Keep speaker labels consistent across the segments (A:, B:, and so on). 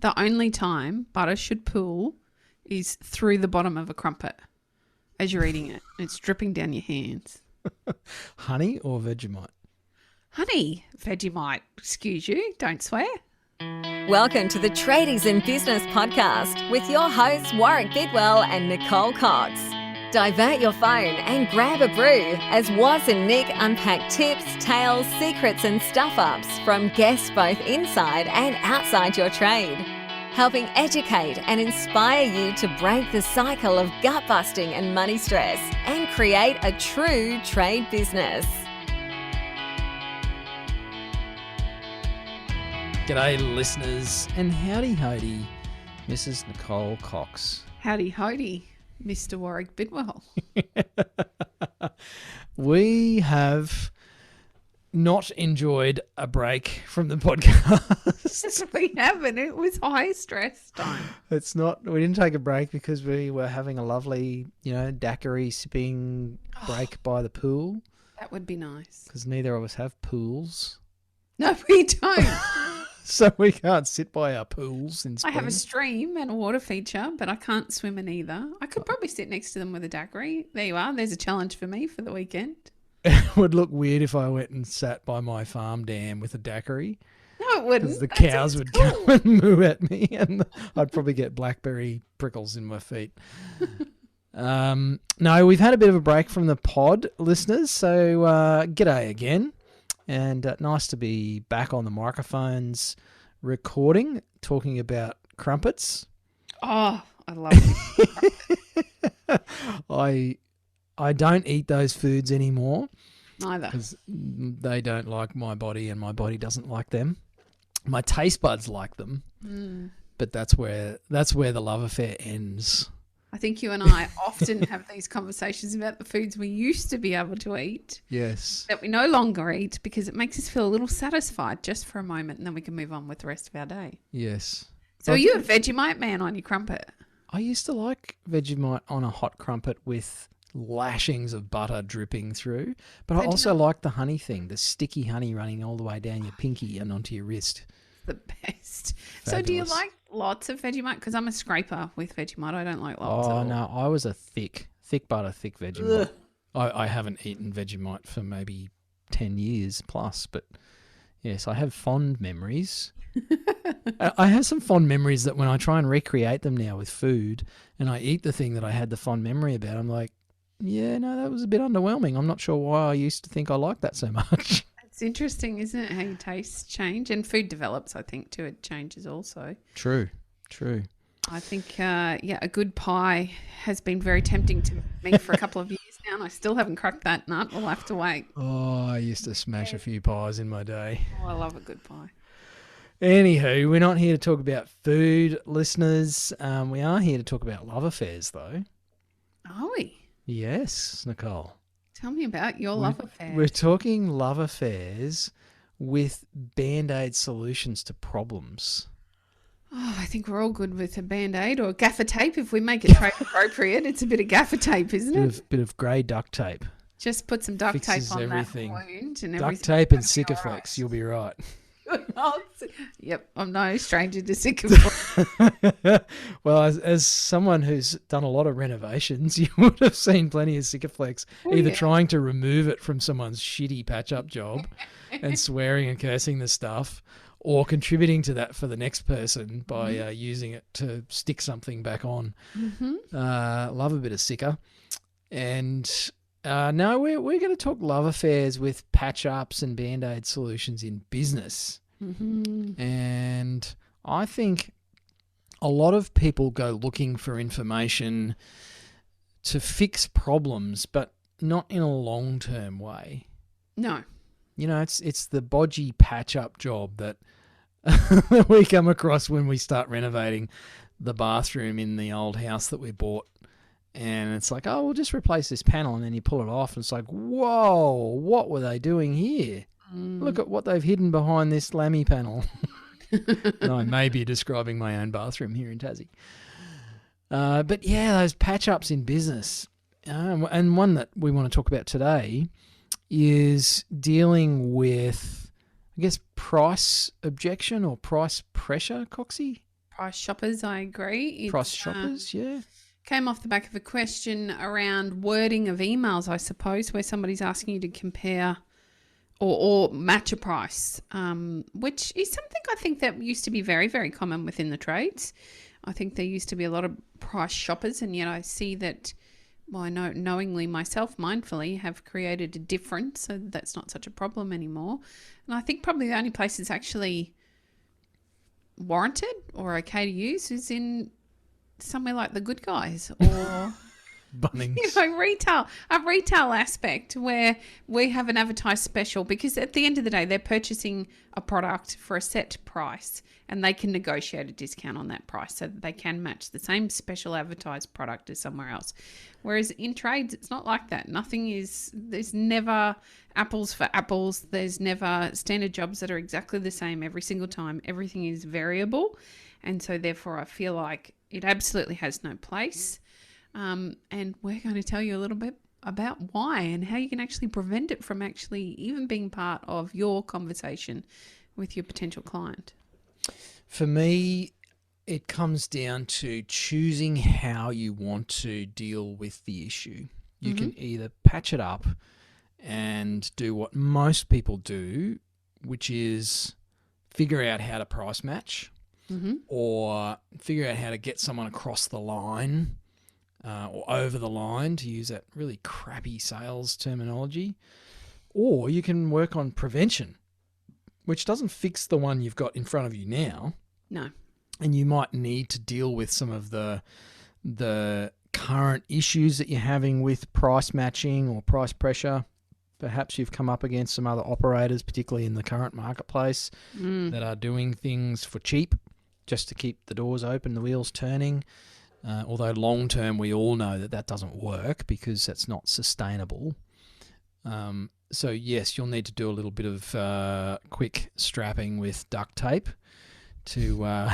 A: The only time butter should pool is through the bottom of a crumpet as you're eating it. It's dripping down your hands.
B: Honey or Vegemite?
A: Honey, Vegemite, excuse you, don't swear.
C: Welcome to the Tradies in Business podcast with your hosts Warwick Bidwell and Nicole Cox. Divert your phone and grab a brew as Waz and Nick unpack tips, tales, secrets and stuff-ups from guests both inside and outside your trade, helping educate and inspire you to break the cycle of gut-busting and money stress and create a true trade business.
B: G'day, listeners, and howdy hody, Mrs. Nicole Cox.
A: Howdy hody, Mr. Warwick Bidwell.
B: We have not enjoyed a break from the podcast.
A: We haven't. It was high stress time.
B: We didn't take a break because we were having a lovely, daiquiri sipping break by the pool.
A: That would be nice.
B: Because neither of us have pools.
A: No, we don't.
B: So we can't sit by our pools in spring.
A: I have a stream and a water feature, but I can't swim in either. I could probably sit next to them with a daiquiri. There you are. There's a challenge for me for the weekend.
B: It would look weird if I went and sat by my farm dam with a daiquiri.
A: No, it wouldn't.
B: Because the cows would come and moo at me and I'd probably get blackberry prickles in my feet. No, we've had a bit of a break from the pod, listeners. So g'day again. And nice to be back on the microphones recording, talking about crumpets.
A: Oh, I love it.
B: I don't eat those foods anymore.
A: Neither.
B: Because they don't like my body and my body doesn't like them. My taste buds like them. But that's where the love affair ends.
A: I think you and I often have these conversations about the foods we used to be able to eat.
B: Yes.
A: That we no longer eat because it makes us feel a little satisfied just for a moment and then we can move on with the rest of our day.
B: Yes.
A: So are you a Vegemite man on your crumpet?
B: I used to like Vegemite on a hot crumpet with lashings of butter dripping through. But I also like the honey thing, the sticky honey running all the way down your pinky and onto your wrist.
A: The best.
B: Fabulous.
A: So do you like lots of Vegemite? Because I'm a scraper with Vegemite. I don't like lots at all.
B: Oh, no, I was a thick butter, thick Vegemite. I haven't eaten Vegemite for maybe 10 years plus, but yes, I have fond memories. I have some fond memories that when I try and recreate them now with food and I eat the thing that I had the fond memory about, I'm like, yeah, no, that was a bit underwhelming. I'm not sure why I used to think I liked that so much.
A: It's interesting, isn't it, how your tastes change and food develops, I think, too. It changes also.
B: True.
A: I think, a good pie has been very tempting to me for a couple of years now, and I still haven't cracked that nut. We'll have to wait.
B: Oh, I used to smash a few pies in my day.
A: Oh, I love a good pie.
B: Anywho, we're not here to talk about food, listeners. We are here to talk about love affairs, though.
A: Are we?
B: Yes, Nicole.
A: Tell me about your love affair.
B: We're talking love affairs with Band-Aid solutions to problems.
A: Oh, I think we're all good with a Band-Aid or gaffer tape if we make it trade appropriate. It's a bit of gaffer tape, isn't it?
B: Bit of grey duct tape.
A: Just put some duct
B: Fixes
A: tape on
B: everything.
A: that wound. And
B: Duct tape and Sikaflex, you'll be right.
A: Yep, I'm no stranger to Sikaflex.
B: Well, as someone who's done a lot of renovations, you would have seen plenty of Sikaflex either trying to remove it from someone's shitty patch-up job and swearing and cursing the stuff, or contributing to that for the next person by using it to stick something back on. Love a bit of Sika. And no, we're going to talk love affairs with patch-ups and Band-Aid solutions in business. And I think a lot of people go looking for information to fix problems, but not in a long-term way.
A: No.
B: It's the bodgy patch-up job that we come across when we start renovating the bathroom in the old house that we bought. And it's like, oh, we'll just replace this panel. And then you pull it off and it's like, whoa, what were they doing here? Look at what they've hidden behind this lammy panel. And I may be describing my own bathroom here in Tassie. But yeah, those patch-ups in business. And one that we want to talk about today is dealing with, I guess, price objection or price pressure, Coxie?
A: Price shoppers, I agree.
B: Price shoppers, yeah.
A: Came off the back of a question around wording of emails, I suppose, where somebody's asking you to compare or match a price, which is something I think that used to be very, very common within the trades. I think there used to be a lot of price shoppers, and yet I see that, well, I know knowingly myself, mindfully, have created a difference, so that's not such a problem anymore. And I think probably the only place it's actually warranted or okay to use is in somewhere like the Good Guys or
B: Bunnings.
A: a retail aspect where we have an advertised special, because at the end of the day they're purchasing a product for a set price and they can negotiate a discount on that price so that they can match the same special advertised product as somewhere else. Whereas in trades it's not like that. There's never apples for apples. There's never standard jobs that are exactly the same every single time. Everything is variable, and so therefore I feel like it absolutely has no place. And we're going to tell you a little bit about why and how you can actually prevent it from actually even being part of your conversation with your potential client.
B: For me, it comes down to choosing how you want to deal with the issue. You can either patch it up and do what most people do, which is figure out how to price match, or figure out how to get someone across the line or over the line, to use that really crappy sales terminology. Or you can work on prevention, which doesn't fix the one you've got in front of you now.
A: No.
B: And you might need to deal with some of the current issues that you're having with price matching or price pressure. Perhaps you've come up against some other operators, particularly in the current marketplace, that are doing things for cheap just to keep the doors open, the wheels turning. Although long term, we all know that doesn't work because that's not sustainable. So yes, you'll need to do a little bit of quick strapping with duct tape to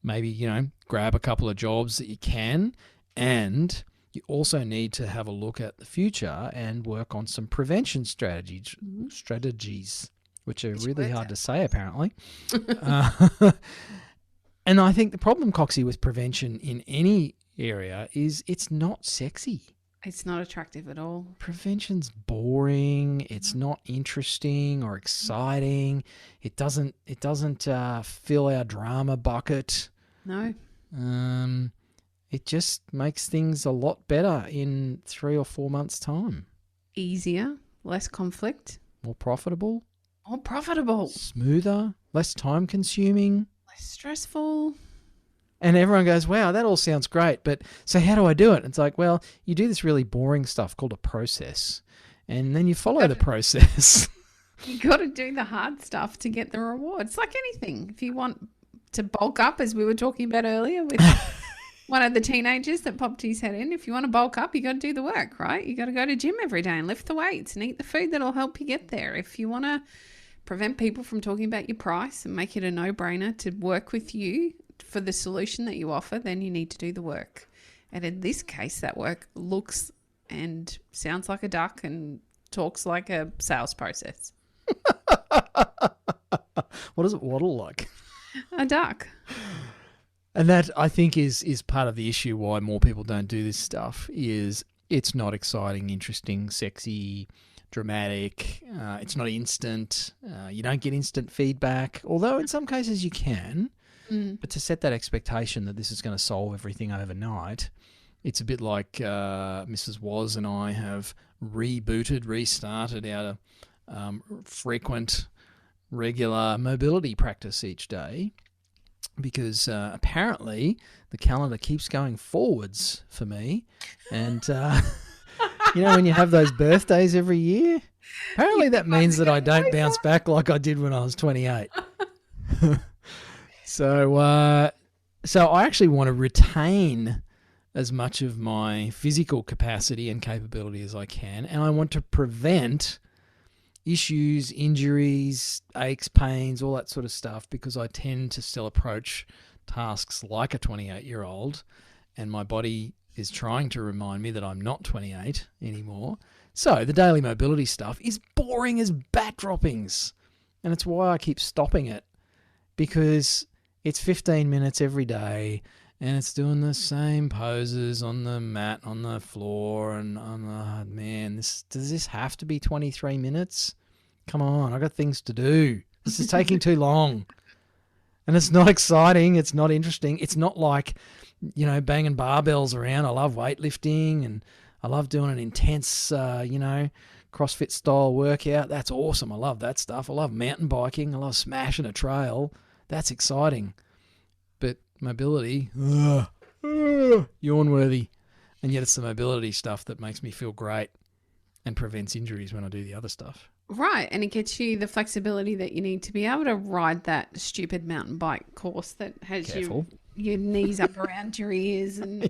B: maybe, grab a couple of jobs that you can. And you also need to have a look at the future and work on some prevention strategies, which are really hard to say apparently. And I think the problem, Coxie, with prevention in any area is it's not sexy.
A: It's not attractive at all.
B: Prevention's boring. It's not interesting or exciting. It doesn't fill our drama bucket.
A: No.
B: It just makes things a lot better in 3 or 4 months' time.
A: Easier, less conflict.
B: More profitable.
A: Smoother.
B: Less time consuming.
A: Less stressful.
B: And everyone goes, wow, that all sounds great, but so how do I do it? It's like, well, you do this really boring stuff called a process, and then you follow the process.
A: You got to do the hard stuff to get the reward. It's like anything. If you want to bulk up, as we were talking about earlier with one of the teenagers that popped his head in, if you want to bulk up, you got to do the work, right? You got to go to gym every day and lift the weights and eat the food that'll help you get there. If you want to prevent people from talking about your price and make it a no-brainer to work with you for the solution that you offer, then you need to do the work. And in this case, that work looks and sounds like a duck and talks like a sales process.
B: What does it waddle like?
A: A duck.
B: And that, I think, is part of the issue why more people don't do this stuff, is it's not exciting, interesting, sexy, dramatic. It's not instant. You don't get instant feedback, although in some cases you can. But to set that expectation that this is going to solve everything overnight, it's a bit like Mrs. Woz and I have restarted our frequent, regular mobility practice each day, because apparently the calendar keeps going forwards for me. And, when you have those birthdays every year, apparently that means that I don't bounce back like I did when I was 28. So I actually want to retain as much of my physical capacity and capability as I can, and I want to prevent issues, injuries, aches, pains, all that sort of stuff, because I tend to still approach tasks like a 28-year-old, and my body is trying to remind me that I'm not 28 anymore. So the daily mobility stuff is boring as bat droppings, and it's why I keep stopping it, because It's 15 minutes every day, and it's doing the same poses on the mat, on the floor, and does this have to be 23 minutes? Come on, I got things to do. This is taking too long. And it's not exciting. It's not interesting. It's not like, banging barbells around. I love weightlifting, and I love doing an intense, CrossFit style workout. That's awesome. I love that stuff. I love mountain biking. I love smashing a trail. That's exciting. But mobility, yawn worthy. And yet it's the mobility stuff that makes me feel great and prevents injuries when I do the other stuff.
A: Right, and it gets you the flexibility that you need to be able to ride that stupid mountain bike course that has your knees up around your ears and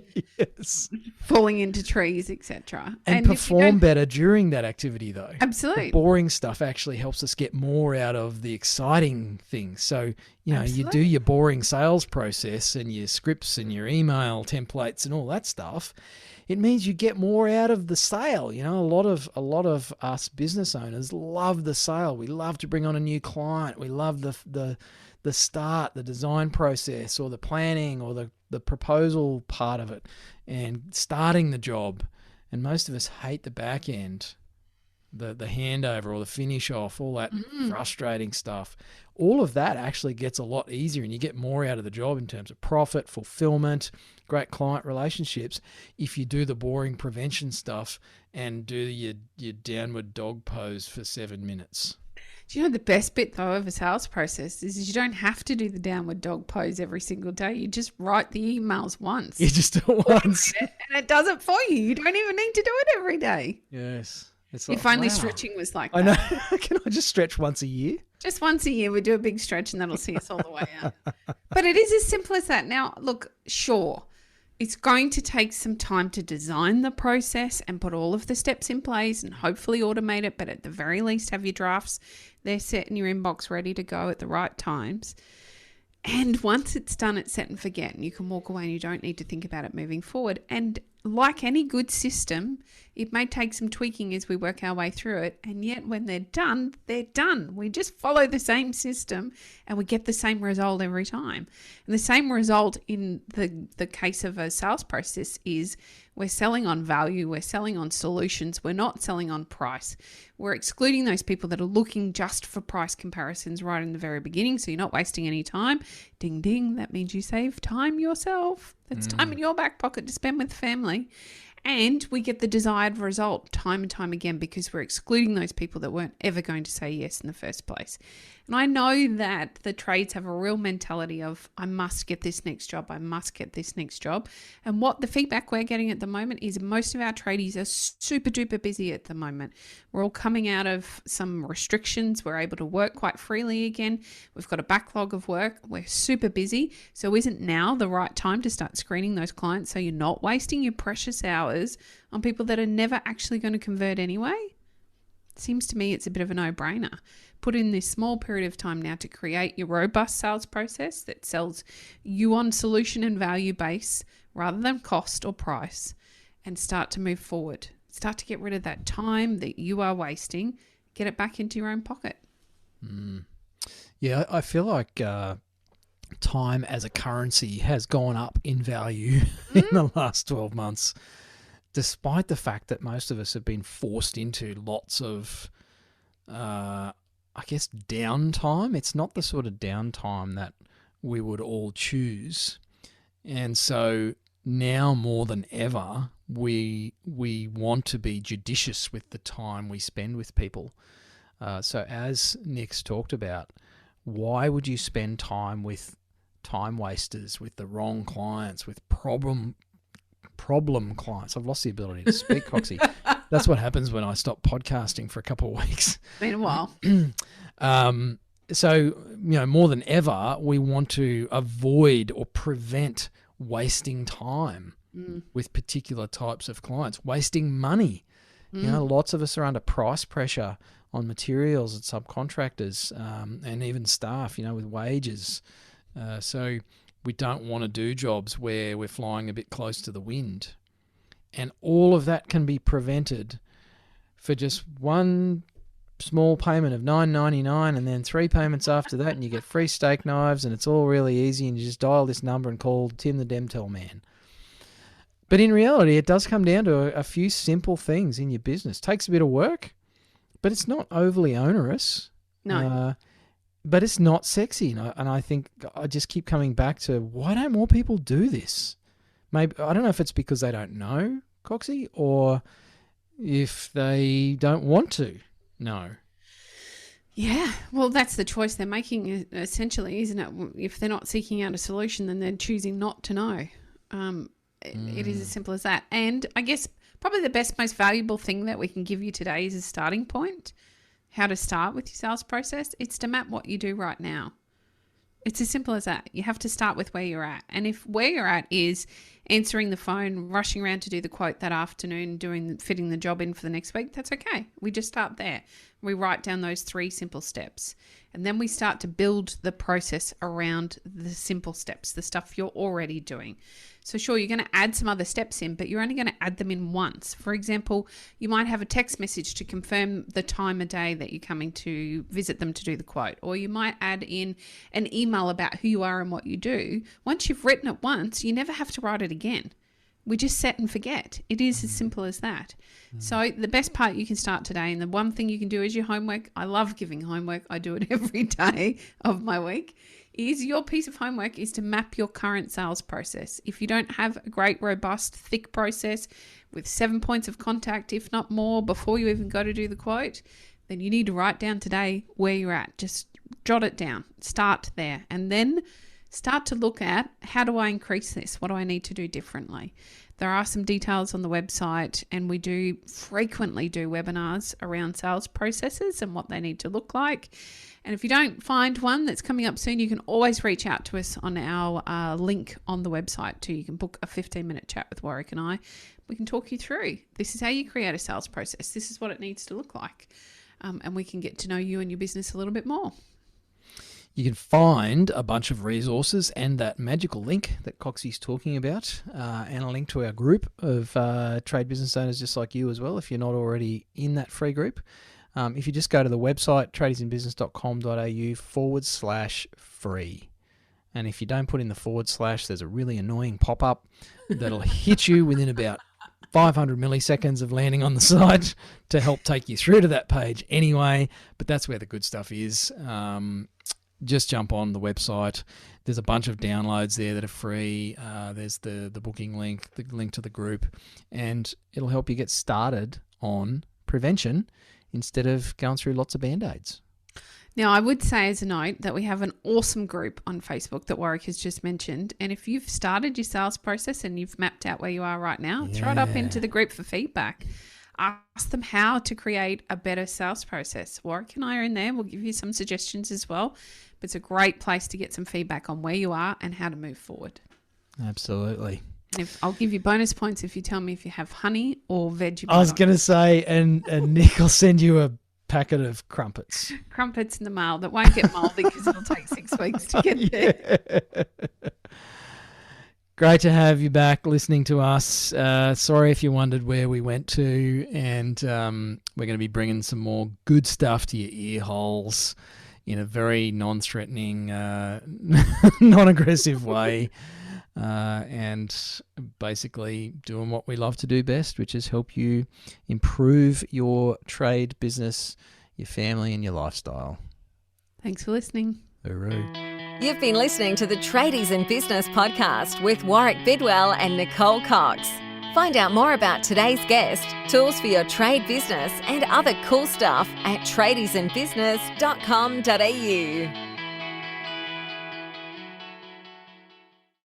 A: falling into trees, etc.
B: And perform better during that activity, though.
A: Absolutely.
B: The boring stuff actually helps us get more out of the exciting things. So, you do your boring sales process and your scripts and your email templates and all that stuff. It means you get more out of the sale. A lot of us business owners love the sale. We love to bring on a new client. We love the start, the design process, or the planning, or the proposal part of it, and starting the job. And most of us hate the back end, the handover or the finish off, all that frustrating stuff. All of that actually gets a lot easier, and you get more out of the job in terms of profit, fulfillment, great client relationships if you do the boring prevention stuff and do your downward dog pose for 7 minutes.
A: Do you know the best bit, though, of a sales process is you don't have to do the downward dog pose every single day. You just write the emails once.
B: You just do it once.
A: And it does it for you. You don't even need to do it every day.
B: Yes. It's
A: if only stretching was like that.
B: I know. Can I just stretch once a year?
A: Just once a year, we do a big stretch and that'll see us all the way out. But it is as simple as that. Now, look, sure, it's going to take some time to design the process and put all of the steps in place and hopefully automate it, but at the very least have your drafts there set in your inbox ready to go at the right times. And once it's done, it's set and forget, and you can walk away and you don't need to think about it moving forward. And like any good system, it may take some tweaking as we work our way through it. And yet when they're done, they're done. We just follow the same system and we get the same result every time. And the same result in the case of a sales process is we're selling on value, we're selling on solutions, we're not selling on price. We're excluding those people that are looking just for price comparisons right in the very beginning, so you're not wasting any time. Ding, ding, that means you save time yourself. That's time in your back pocket to spend with family. And we get the desired result time and time again because we're excluding those people that weren't ever going to say yes in the first place. And I know that the trades have a real mentality of, I must get this next job, I must get this next job. And what the feedback we're getting at the moment is most of our tradies are super duper busy at the moment. We're all coming out of some restrictions. We're able to work quite freely again. We've got a backlog of work. We're super busy. So isn't now the right time to start screening those clients so you're not wasting your precious hours on people that are never actually going to convert anyway? Seems to me it's a bit of a no-brainer. Put in this small period of time now to create your robust sales process that sells you on solution and value base rather than cost or price, and start to move forward. Start to get rid of that time that you are wasting. Get it back into your own pocket.
B: Yeah, I feel like time as a currency has gone up in value in the last 12 months, despite the fact that most of us have been forced into lots of downtime. It's not the sort of downtime that we would all choose. And so now more than ever, we want to be judicious with the time we spend with people. So as Nick's talked about, why would you spend time with time wasters, with the wrong clients, with problem clients? I've lost the ability to speak, Coxie. That's what happens when I stop podcasting for a couple of weeks.
A: Been a while.
B: So, more than ever, we want to avoid or prevent wasting time with particular types of clients, wasting money. Lots of us are under price pressure on materials and subcontractors and even staff, with wages. So we don't want to do jobs where we're flying a bit close to the wind. And all of that can be prevented for just one small payment of $9.99 and then 3 payments after that, and you get free steak knives, and it's all really easy, and you just dial this number and call Tim the Demtel Man. But in reality, it does come down to a few simple things in your business. It takes a bit of work, but it's not overly onerous.
A: No.
B: But it's not sexy. And I think I just keep coming back to, why don't more people do this? Maybe I don't know if it's because they don't know, Coxie, or if they don't want to know.
A: Yeah, well, that's the choice they're making, essentially, isn't it? If they're not seeking out a solution, then they're choosing not to know. It is as simple as that. And I guess probably the best, most valuable thing that we can give you today is a starting point. How to start with your sales process. It's to map what you do right now. It's as simple as that. You have to start with where you're at. And if where you're at is answering the phone, rushing around to do the quote that afternoon, fitting the job in for the next week, that's okay. We just start there. We write down those 3 simple steps. And then we start to build the process around the simple steps, the stuff you're already doing. So sure, you're going to add some other steps in, but you're only going to add them in once. For example, you might have a text message to confirm the time of day that you're coming to visit them to do the quote. Or you might add in an email about who you are and what you do. Once you've written it once, you never have to write it again. We just set and forget. It is as simple as that. So the best part you can start today, and the one thing you can do is your homework. I love giving homework. I do it every day of my week. Is your piece of homework is to map your current sales process. If you don't have a great, robust, thick process with 7 points of contact, if not more, before you even go to do the quote, then you need to write down today where you're at. Just jot it down. Start there. And then start to look at, how do I increase this? What do I need to do differently? There are some details on the website, and we do frequently do webinars around sales processes and what they need to look like. And if you don't find one that's coming up soon, you can always reach out to us on our link on the website too. You can book a 15-minute chat with Warwick and I. We can talk you through. This is how you create a sales process. This is what it needs to look like. And we can get to know you and your business a little bit more.
B: You can find a bunch of resources and that magical link that Coxie's talking about, and a link to our group of trade business owners just like you as well, if you're not already in that free group. If you just go to the website, tradiesinbusiness.com.au/free. And if you don't put in the /, there's a really annoying pop-up that'll hit you within about 500 milliseconds of landing on the site to help take you through to that page anyway. But that's where the good stuff is. Just jump on the website. There's a bunch of downloads there that are free. There's the booking link, the link to the group, and it'll help you get started on prevention instead of going through lots of Band-Aids.
A: Now, I would say as a note that we have an awesome group on Facebook that Warwick has just mentioned. And if you've started your sales process and you've mapped out where you are right now, throw it up into the group for feedback. Ask them how to create a better sales process. Warwick and I are in there. We'll give you some suggestions as well. But it's a great place to get some feedback on where you are and how to move forward.
B: Absolutely.
A: I'll give you bonus points if you tell me if you have honey or veggie.
B: I was going to say, and Nick will send you a packet of crumpets.
A: Crumpets in the mail that won't get mouldy because it'll take 6 weeks to get there.
B: Great to have you back listening to us. Sorry if you wondered where we went to, and we're going to be bringing some more good stuff to your ear holes in a very non-threatening, non-aggressive way. And basically doing what we love to do best, which is help you improve your trade business, your family, and your lifestyle.
A: Thanks for listening.
B: Hooroo.
C: You've been listening to the Tradies in Business podcast with Warwick Bidwell and Nicole Cox. Find out more about today's guest, tools for your trade business, and other cool stuff at tradiesinbusiness.com.au.